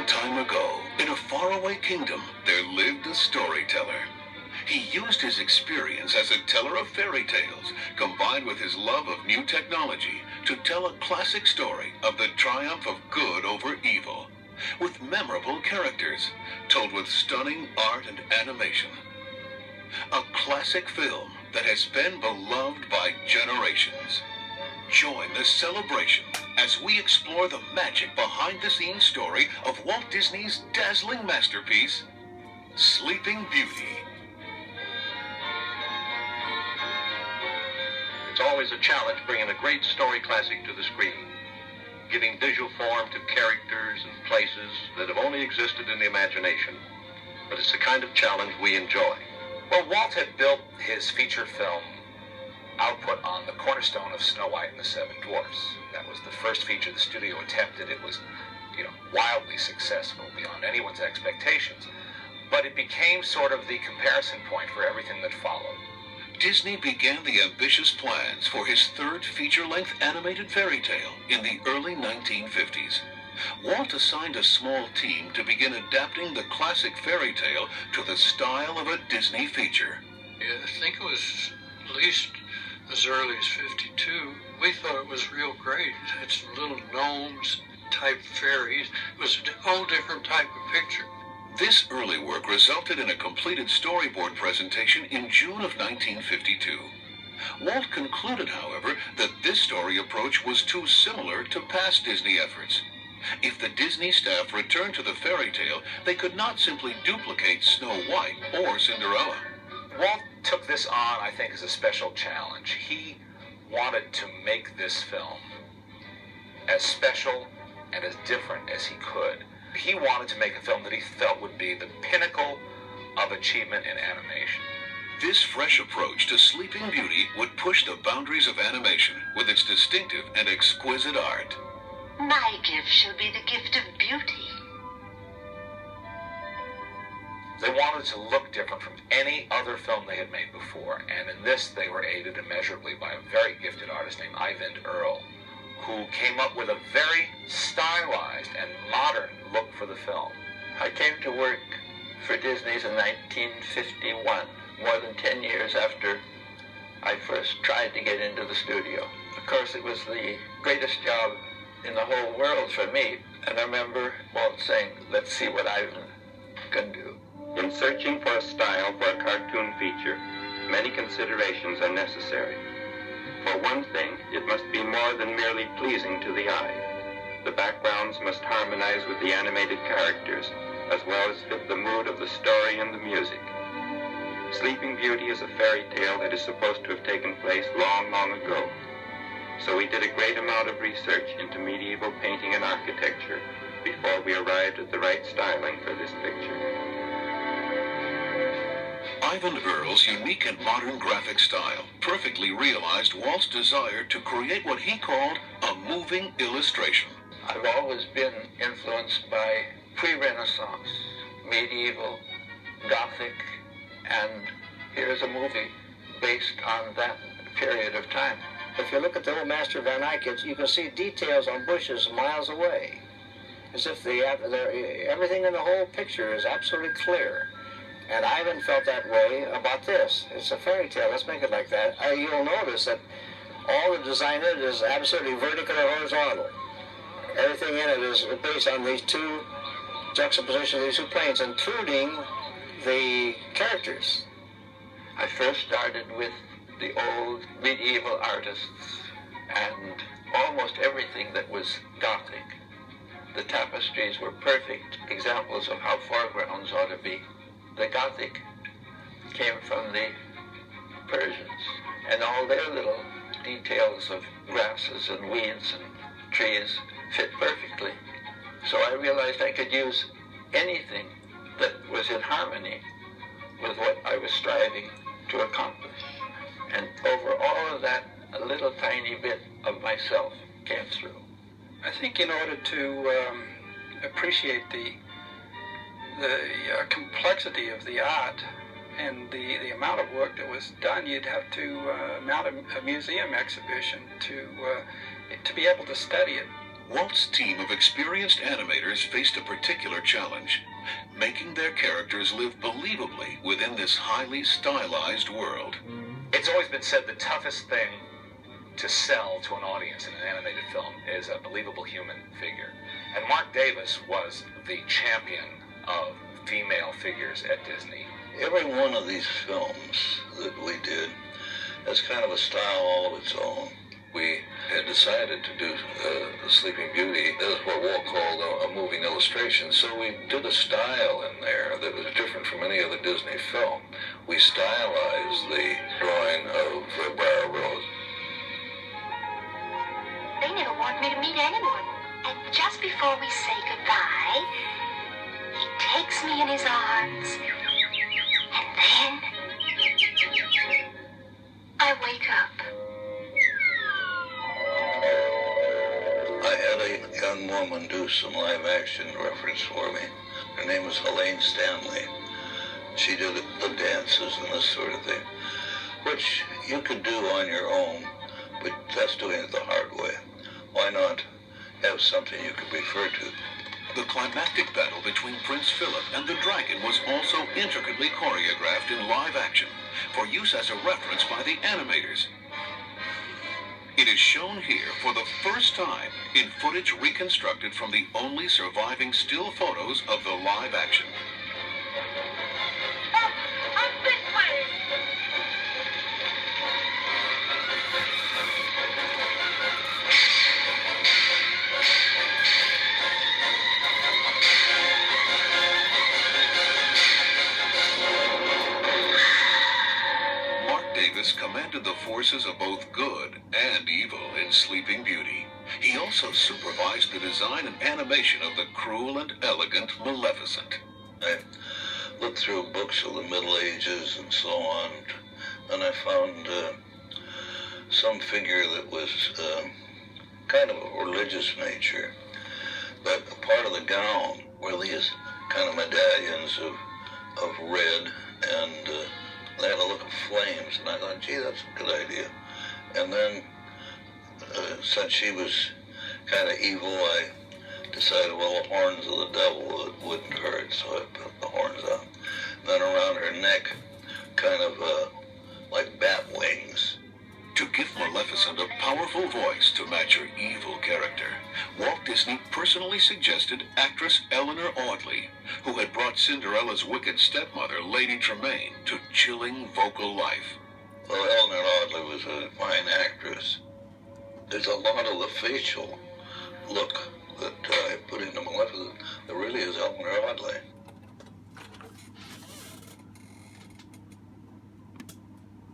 time ago, in a faraway kingdom, there lived a storyteller. He used his experience as a teller of fairy tales, combined with his love of new technology, to tell a classic story of the triumph of good over evil, with memorable characters, told with stunning art and animation. A classic film that has been beloved by generations. Join the celebration as we explore the magic behind-the-scenes story of Walt Disney's dazzling masterpiece, Sleeping Beauty. It's always a challenge bringing a great story classic to the screen, giving visual form to characters and places that have only existed in the imagination. But it's the kind of challenge we enjoy. Well, Walt had built his feature film output on the cornerstone of Snow White and the Seven Dwarfs. That was the first feature the studio attempted. It was, wildly successful beyond anyone's expectations. But it became sort of the comparison point for everything that followed. Disney began the ambitious plans for his third feature-length animated fairy tale in the early 1950s. Walt assigned a small team to begin adapting the classic fairy tale to the style of a Disney feature. Yeah, I think it was at least as early as 52. We thought it was real great. It's little gnomes type fairies. It was a whole different type of picture. This early work resulted in a completed storyboard presentation in June of 1952. Walt concluded, however, that this story approach was too similar to past Disney efforts. If the Disney staff returned to the fairy tale, they could not simply duplicate Snow White or Cinderella. Walt took this on, I think, as a special challenge. He wanted to make this film as special and as different as he could. He wanted to make a film that he felt would be the pinnacle of achievement in animation. This fresh approach to Sleeping Beauty would push the boundaries of animation with its distinctive and exquisite art. My gift shall be the gift of beauty. They wanted to look different from any other film they had made before, and in this they were aided immeasurably by a very gifted artist named Eyvind Earle, who came up with a very stylized and modern look for the film. I came to work for Disney's in 1951, more than 10 years after I first tried to get into the studio. Of course, it was the greatest job in the whole world for me, and I remember Walt saying, "Let's see what Eyvind can do." In searching for a style for a cartoon feature, many considerations are necessary. For one thing, it must be more than merely pleasing to the eye. The backgrounds must harmonize with the animated characters, as well as fit the mood of the story and the music. Sleeping Beauty is a fairy tale that is supposed to have taken place long, long ago. So we did a great amount of research into medieval painting and architecture before we arrived at the right styling for this picture. Eyvind Earle's unique and modern graphic style perfectly realized Walt's desire to create what he called a moving illustration. I've always been influenced by pre-Renaissance, medieval, Gothic, and here's a movie based on that period of time. If you look at the old Master Van Eyck, you can see details on bushes miles away, as if everything in the whole picture is absolutely clear. And Eyvind felt that way about this. It's a fairy tale. Let's make it like that. You'll notice that all the design in it is absolutely vertical or horizontal. Everything in it is based on these two juxtapositions, these two planes, including the characters. I first started with the old medieval artists and almost everything that was Gothic. The tapestries were perfect examples of how foregrounds ought to be. The Gothic came from the Persians, and all their little details of grasses and weeds and trees fit perfectly. So I realized I could use anything that was in harmony with what I was striving to accomplish. And over all of that, a little tiny bit of myself came through. I think in order to appreciate the complexity of the art and the amount of work that was done, you'd have to mount a museum exhibition to be able to study it Walt's team of experienced animators faced a particular challenge, making their characters live believably within this highly stylized world. It's always been said the toughest thing to sell to an audience in an animated film is a believable human figure. And Mark Davis was the champion of female figures at Disney. Every one of these films that we did has kind of a style all of its own. We had decided to do The Sleeping Beauty as what Walt called a moving illustration, so we did a style in there that was different from any other Disney film. We stylized the drawing of Briar Rose. They never want me to meet anyone. And just before we say goodbye, he takes me in his arms. And then I wake up. I had a young woman do some live action reference for me. Her name was Helene Stanley. She did the dances and this sort of thing, which you could do on your own, but that's doing it the hard way. Why not have something you could refer to? The climactic battle between Prince Philip and the dragon was also intricately choreographed in live action for use as a reference by the animators. It is shown here for the first time in footage reconstructed from the only surviving still photos of the live action. Up this way! Davis commanded the forces of both good and evil in Sleeping Beauty. He also supervised the design and animation of the cruel and elegant Maleficent. I looked through books of the Middle Ages and so on, and I found some figure that was kind of a religious nature, but a part of the gown were these kind of medallions of red, and they had a look of flames, and I thought, gee, that's a good idea. And then, since she was kind of evil, I decided, well, the horns of the devil, it wouldn't hurt, so I put the horns on. Then around her neck, kind of like bat wings. To give Maleficent a powerful voice to match her evil character, Walt Disney personally suggested actress Eleanor Audley, who had brought Cinderella's wicked stepmother, Lady Tremaine, to chilling vocal life. Well, Eleanor Audley was a fine actress. There's a lot of the facial look that I put into Maleficent that really is Eleanor Audley.